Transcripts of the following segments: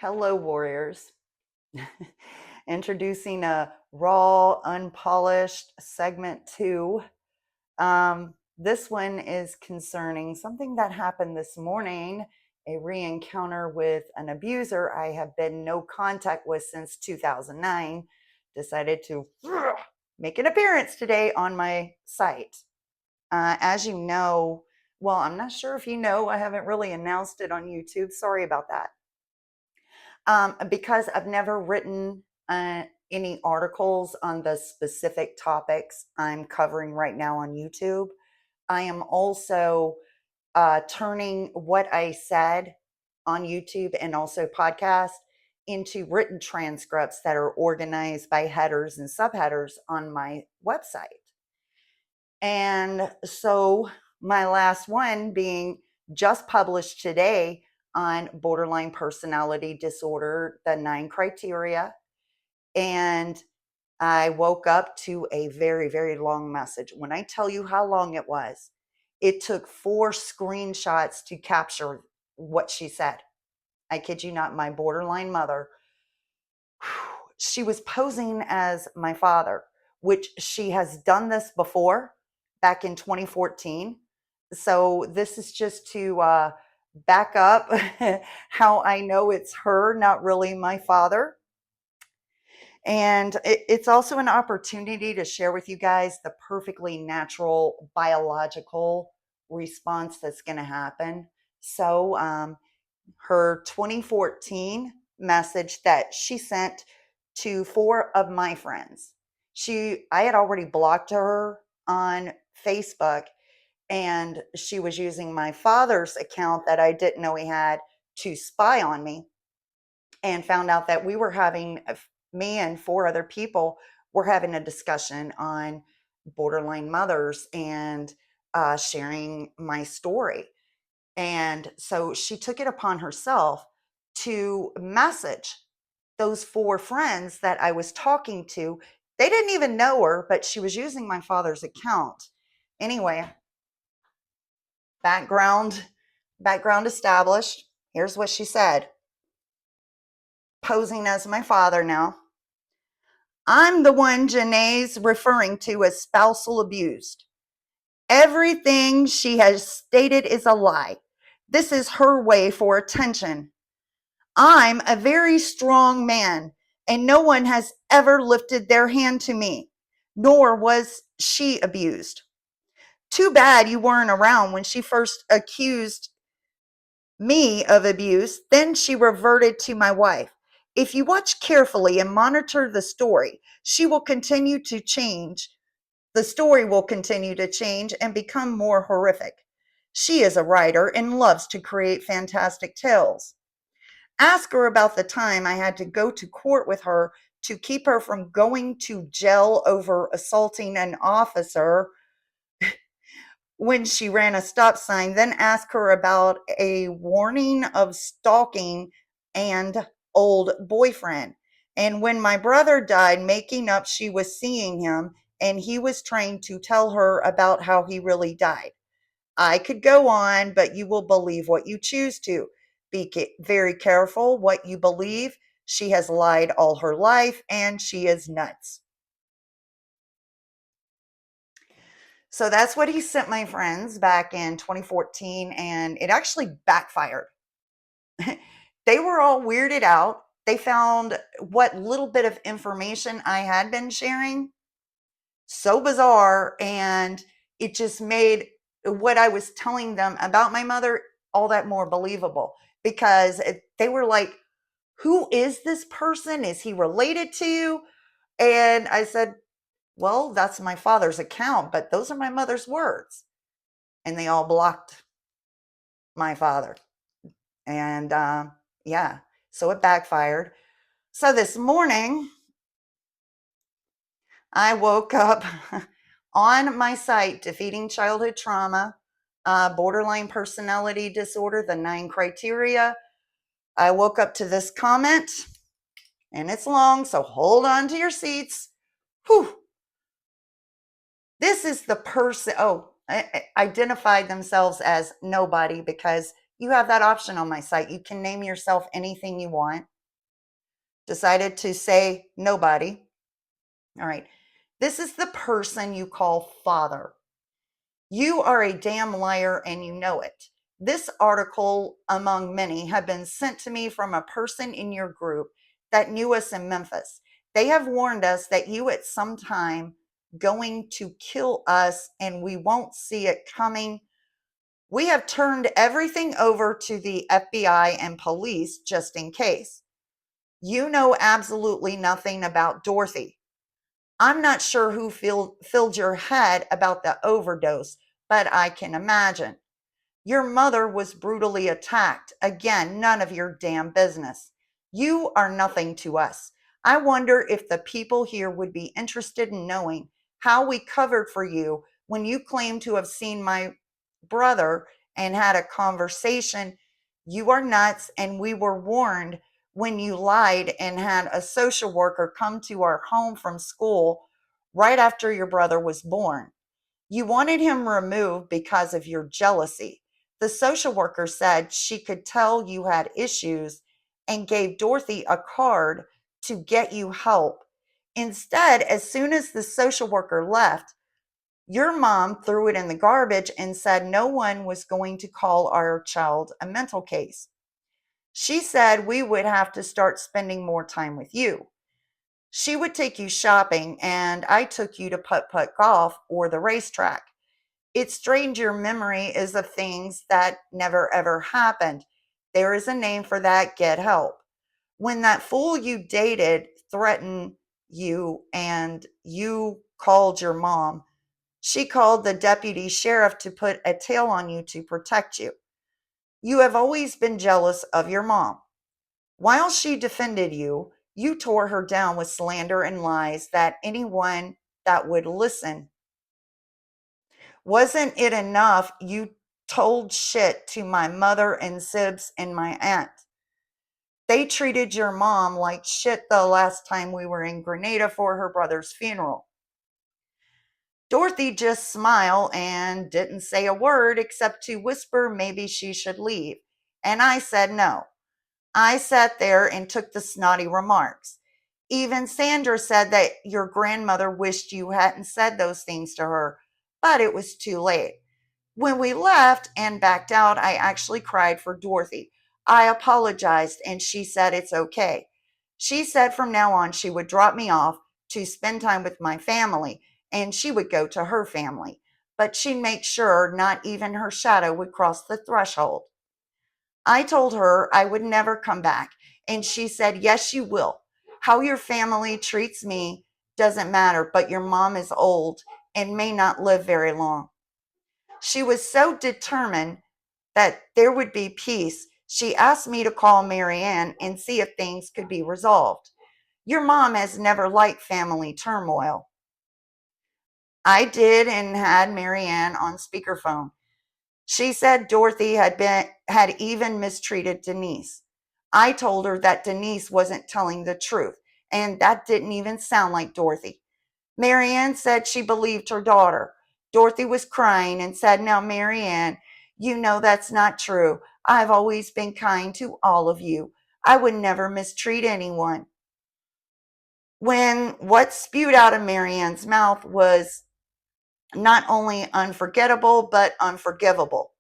Hello, warriors. Introducing a raw, unpolished segment two. This one is concerning something that happened this morning, a reencounter with an abuser I have been no contact with since 2009. Decided to make an appearance today on my site. As you know, well, I'm not sure if you know, I haven't really announced it on YouTube. Sorry about that. Because I've never written any articles on the specific topics I'm covering right now on YouTube. I am also turning what I said on YouTube and also podcast into written transcripts that are organized by headers and subheaders on my website. And so my last one being just published today on borderline personality disorder, the 9 criteria. And I woke up to a very, very long message. When I tell you how long it took 4 screenshots to capture what she said. I kid you not, my borderline mother, she was posing as my father, which she has done this before back in 2014. So this is just to back up how I know it's her, not really my father. And it's also an opportunity to share with you guys the perfectly natural biological response that's going to happen. So, her 2014 message that she sent to 4 of my friends. I had already blocked her on Facebook, and she was using my father's account that I didn't know he had to spy on me, and found out that me and 4 other people were having a discussion on borderline mothers and sharing my story. And so she took it upon herself to message those 4 friends that I was talking to. They didn't even know her, but she was using my father's account. Anyway, background background established. Here's what she said, posing as my father now. I'm the one Janae's referring to as spousal abused. Everything she has stated is a lie. This is her way for attention. I'm a very strong man, and no one has ever lifted their hand to me, nor was she abused. Too bad you weren't around when she first accused me of abuse. Then she reverted to my wife. If you watch carefully and monitor the story, she will continue to change. The story will continue to change and become more horrific. She is a writer and loves to create fantastic tales. Ask her about the time I had to go to court with her to keep her from going to jail over assaulting an officer when she ran a stop sign. Then ask her about a warning of stalking and old boyfriend. And when my brother died, making up she was seeing him and he was trying to tell her about how he really died. I could go on, but you will believe what you choose to. Be very careful what you believe. She has lied all her life and she is nuts. So that's what he sent my friends back in 2014, and it actually backfired. They were all weirded out. They found what little bit of information I had been sharing so bizarre, and it just made what I was telling them about my mother all that more believable, because they were like, who is this person? Is he related to you? And I said, well, that's my father's account, but those are my mother's words. And they all blocked my father. And yeah, so it backfired. So this morning, I woke up on my site, Defeating Childhood Trauma, Borderline Personality Disorder, the 9 criteria. I woke up to this comment, and it's long, so hold on to your seats. Whew. This is the person, identified themselves as nobody, because you have that option on my site. You can name yourself anything you want. Decided to say nobody. All right. This is the person you call father. You are a damn liar and you know it. This article, among many, have been sent to me from a person in your group that knew us in Memphis. They have warned us that you at some time going to kill us and we won't see it coming. We have turned everything over to the FBI and police just in case. You know absolutely nothing about Dorothy. I'm not sure who filled your head about the overdose, but I can imagine. Your mother was brutally attacked. Again, none of your damn business. You are nothing to us. I wonder if the people here would be interested in knowing how we covered for you when you claim to have seen my brother and had a conversation. You are nuts, and we were warned when you lied and had a social worker come to our home from school right after your brother was born. You wanted him removed because of your jealousy. The social worker said she could tell you had issues and gave Dorothy a card to get you help. Instead, as soon as the social worker left, your mom threw it in the garbage and said no one was going to call our child a mental case. She said we would have to start spending more time with you. She would take you shopping, and I took you to putt putt golf or the racetrack. It's strange your memory is of things that never ever happened. There is a name for that. Get help. When that fool you dated threatened you and you called your mom, she called the deputy sheriff to put a tail on you to protect you. You have always been jealous of your mom. While she defended you, you tore her down with slander and lies that anyone that would listen. Wasn't it enough you told shit to my mother and Sibs and my aunt? They treated your mom like shit the last time we were in Grenada for her brother's funeral. Dorothy just smiled and didn't say a word except to whisper maybe she should leave. And I said no. I sat there and took the snotty remarks. Even Sandra said that your grandmother wished you hadn't said those things to her, but it was too late. When we left and backed out, I actually cried for Dorothy. I apologized and she said it's okay. She said from now on she would drop me off to spend time with my family and she would go to her family. But she'd make sure not even her shadow would cross the threshold. I told her I would never come back, and she said, yes, you will. How your family treats me doesn't matter, but your mom is old and may not live very long. She was so determined that there would be peace, she asked me to call Marianne and see if things could be resolved. Your mom has never liked family turmoil. I did and had Marianne on speakerphone. She said Dorothy had even mistreated Denise. I told her that Denise wasn't telling the truth, and that didn't even sound like Dorothy. Marianne said she believed her daughter. Dorothy was crying and said, now, Marianne, you know that's not true. I've always been kind to all of you. I would never mistreat anyone. When what spewed out of Marianne's mouth was not only unforgettable, but unforgivable.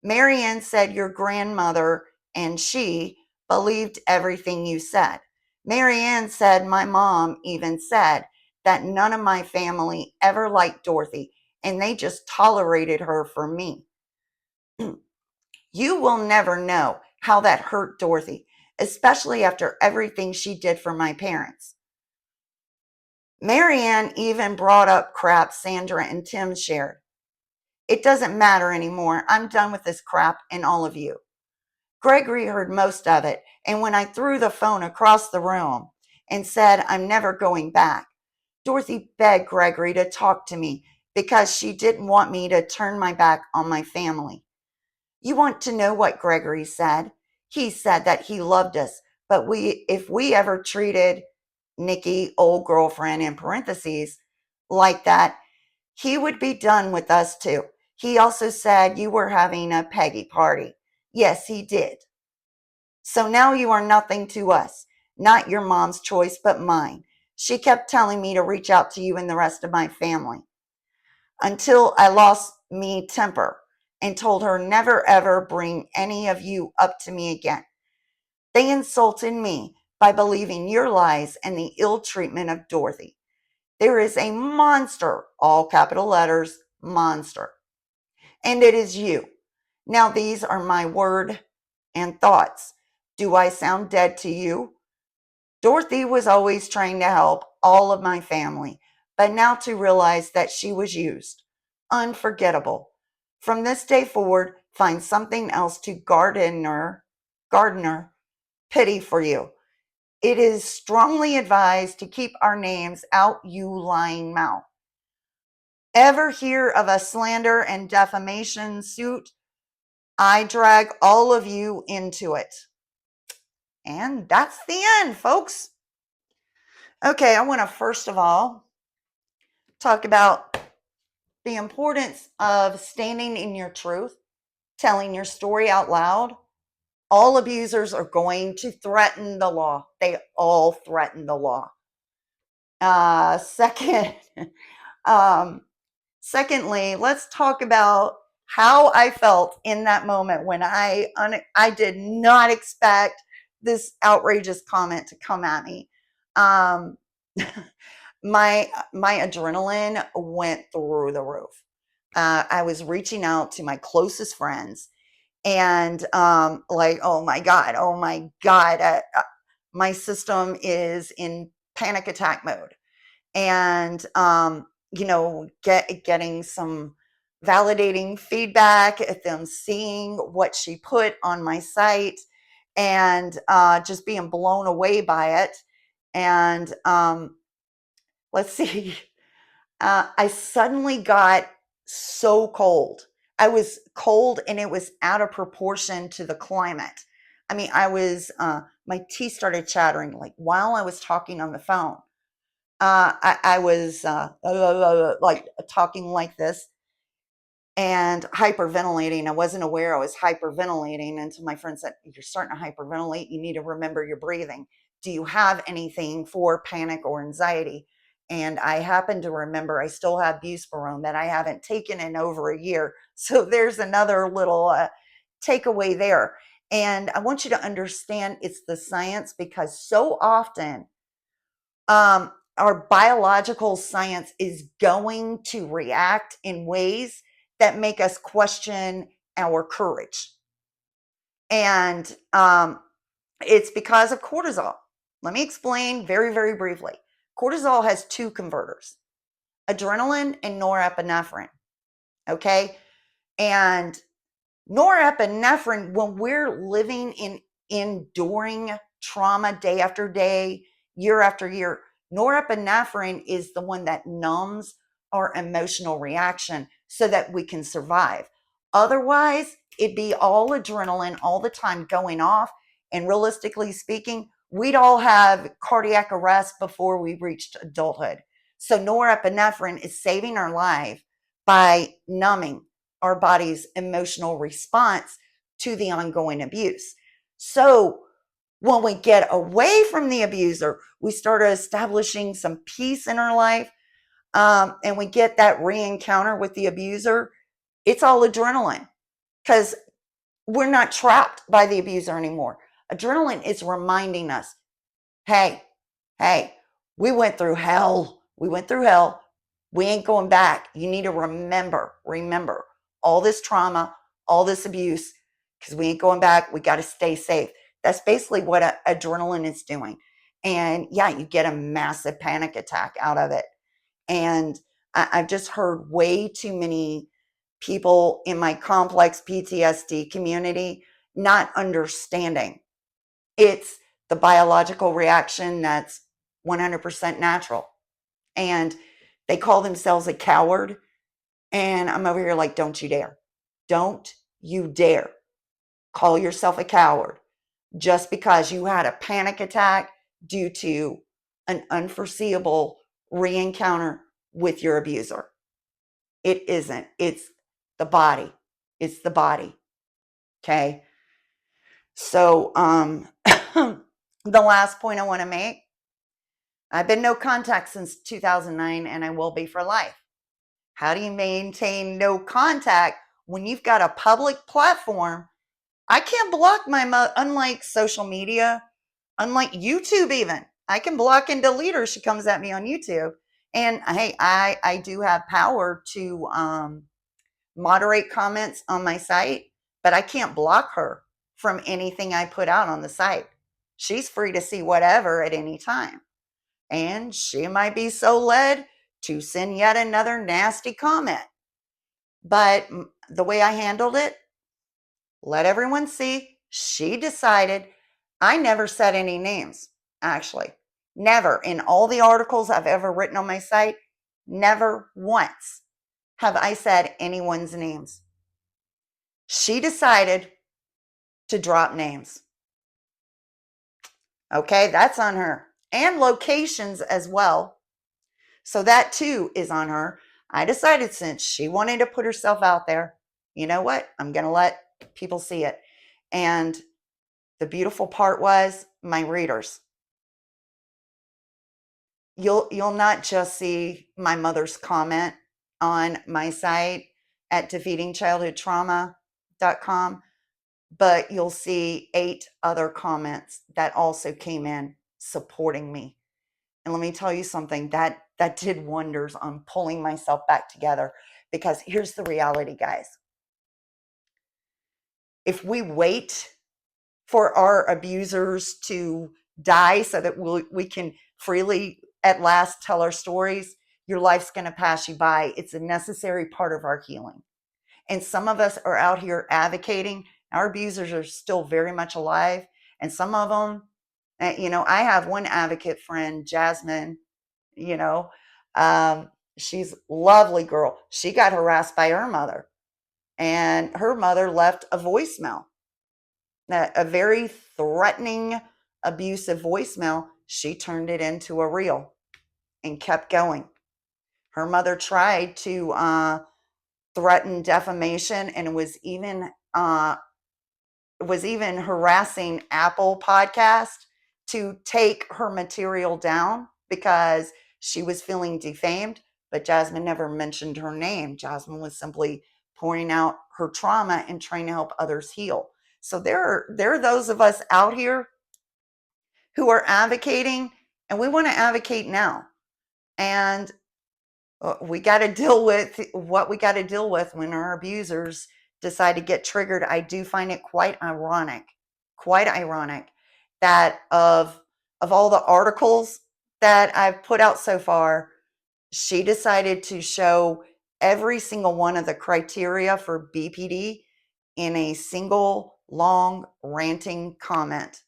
Marianne said your grandmother and she believed everything you said. Marianne said my mom even said that none of my family ever liked Dorothy and they just tolerated her for me. You will never know how that hurt Dorothy, especially after everything she did for my parents. Marianne even brought up crap Sandra and Tim shared. It doesn't matter anymore. I'm done with this crap and all of you. Gregory heard most of it, and when I threw the phone across the room and said, I'm never going back, Dorothy begged Gregory to talk to me because she didn't want me to turn my back on my family. You want to know what Gregory said? He said that he loved us, but if we ever treated Nikki, old girlfriend in parentheses, like that, he would be done with us too. He also said you were having a Peggy party. Yes, he did. So now you are nothing to us. not your mom's choice, but mine. She kept telling me to reach out to you and the rest of my family until I lost me temper and told her never ever bring any of you up to me again. They insulted me by believing your lies and the ill treatment of Dorothy. There is a monster, all capital letters, monster, and it is you. Now, these are my word and thoughts. Do I sound dead to you? Dorothy was always trying to help all of my family, but now to realize that she was used. Unforgettable. From this day forward, find something else to gardener pity for you. It is strongly advised to keep our names out you lying mouth. Ever hear of a slander and defamation suit? I drag all of you into it. And that's the end, folks. Okay, I want to first of all talk about the importance of standing in your truth, telling your story out loud. All abusers are going to threaten the law. They all threaten the law. Second, um, secondly, let's talk about how I felt in that moment when I did not expect this outrageous comment to come at me. Um, my adrenaline went through the roof. I was reaching out to my closest friends, and like, oh my god, my system is in panic attack mode, and getting some validating feedback at them, seeing what she put on my site, and just being blown away by it. And let's see, I suddenly got so cold. I was cold, and it was out of proportion to the climate. I mean, my teeth started chattering like while I was talking on the phone. I was like talking like this and hyperventilating. I wasn't aware I was hyperventilating until my friend said, "You're starting to hyperventilate. You need to remember your breathing. Do you have anything for panic or anxiety?" And I happen to remember I still have buspirone that I haven't taken in over a year. So there's another little takeaway there. And I want you to understand it's the science, because so often our biological science is going to react in ways that make us question our courage. And it's because of cortisol. Let me explain very, very briefly. Cortisol has two converters: adrenaline and norepinephrine. Okay. And norepinephrine, when we're living in enduring trauma day after day, year after year, norepinephrine is the one that numbs our emotional reaction so that we can survive. Otherwise, it'd be all adrenaline all the time going off. And realistically speaking, we'd all have cardiac arrest before we reached adulthood. So, norepinephrine is saving our life by numbing our body's emotional response to the ongoing abuse. So when we get away from the abuser, we start establishing some peace in our life, and we get that reencounter with the abuser. It's all adrenaline, because we're not trapped by the abuser anymore. Adrenaline is reminding us, hey, hey, we went through hell. We went through hell. We ain't going back. You need to remember all this trauma, all this abuse, because we ain't going back. We got to stay safe. That's basically what adrenaline is doing. And yeah, you get a massive panic attack out of it. And I've just heard way too many people in my complex PTSD community not understanding it's the biological reaction that's 100% natural. And they call themselves a coward. And I'm over here like, don't you dare. Don't you dare call yourself a coward just because you had a panic attack due to an unforeseeable re-encounter with your abuser. It isn't. It's the body. It's the body. Okay. So, The last point I want to make, I've been no contact since 2009 and I will be for life. How do you maintain no contact when you've got a public platform? I can't block my unlike social media, unlike YouTube even. I can block and delete her. She comes at me on YouTube. And hey, I do have power to moderate comments on my site, but I can't block her from anything I put out on the site. She's free to see whatever at any time. And she might be so led to send yet another nasty comment. But the way I handled it, let everyone see she decided. I never said any names, actually. Never. In all the articles I've ever written on my site, never once have I said anyone's names. She decided to drop names. Okay, that's on her. And locations as well. So that too is on her. I decided since she wanted to put herself out there, you know what? I'm going to let people see it. And the beautiful part was my readers. You'll not just see my mother's comment on my site at defeatingchildhoodtrauma.com, but you'll see 8 other comments that also came in supporting me. And let me tell you something, that did wonders on pulling myself back together, because here's the reality, guys. If we wait for our abusers to die so that we can freely at last tell our stories, your life's going to pass you by. It's a necessary part of our healing. And some of us are out here advocating. Our abusers are still very much alive. And some of them, I have one advocate friend, Jasmine, you know, she's a lovely girl. She got harassed by her mother, and her mother left a voicemail, a very threatening, abusive voicemail. She turned it into a reel and kept going. Her mother tried to threaten defamation, and was even harassing Apple Podcast to take her material down because she was feeling defamed. But Jasmine never mentioned her name. Jasmine was simply pouring out her trauma and trying to help others heal. So there are those of us out here who are advocating, and we want to advocate now. And we got to deal with what we got to deal with when our abusers decide to get triggered. I do find it quite ironic that of all the articles that I've put out so far, she decided to show every single one of the criteria for BPD in a single long ranting comment.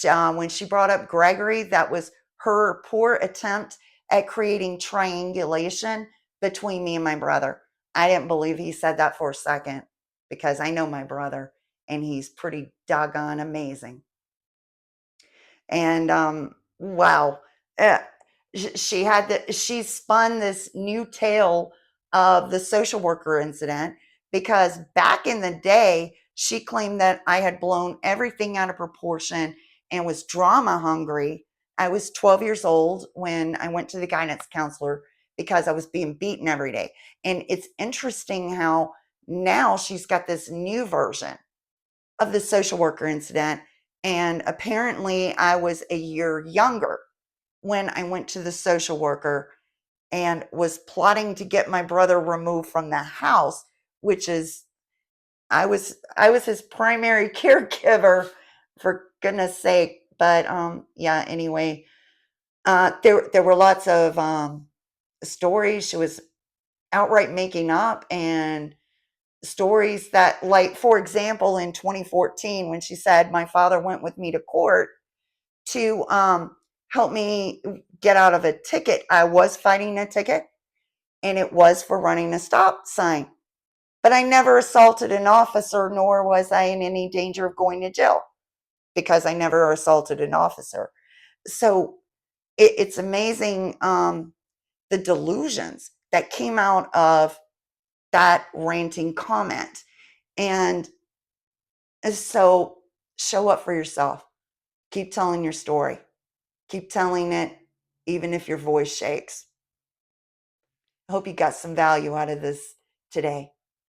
When she brought up Gregory, that was her poor attempt at creating triangulation between me and my brother. I didn't believe he said that for a second, because I know my brother and he's pretty doggone amazing. And wow, uh, she spun this new tale of the social worker incident, because back in the day she claimed that I had blown everything out of proportion and was drama hungry. I was 12 years old when I went to the guidance counselor because I was being beaten every day. And it's interesting how now she's got this new version of the social worker incident. And apparently, I was a year younger when I went to the social worker and was plotting to get my brother removed from the house, which is I was his primary caregiver, for goodness sake. But yeah, anyway, there were lots of stories she was outright making up, and stories that, like, for example, in 2014, when she said my father went with me to court to help me get out of a ticket. I was fighting a ticket, and it was for running a stop sign. But I never assaulted an officer, nor was I in any danger of going to jail, because I never assaulted an officer. So it's amazing, the delusions that came out of that ranting comment. And so show up for yourself. Keep telling your story. Keep telling it, even if your voice shakes. I hope you got some value out of this today.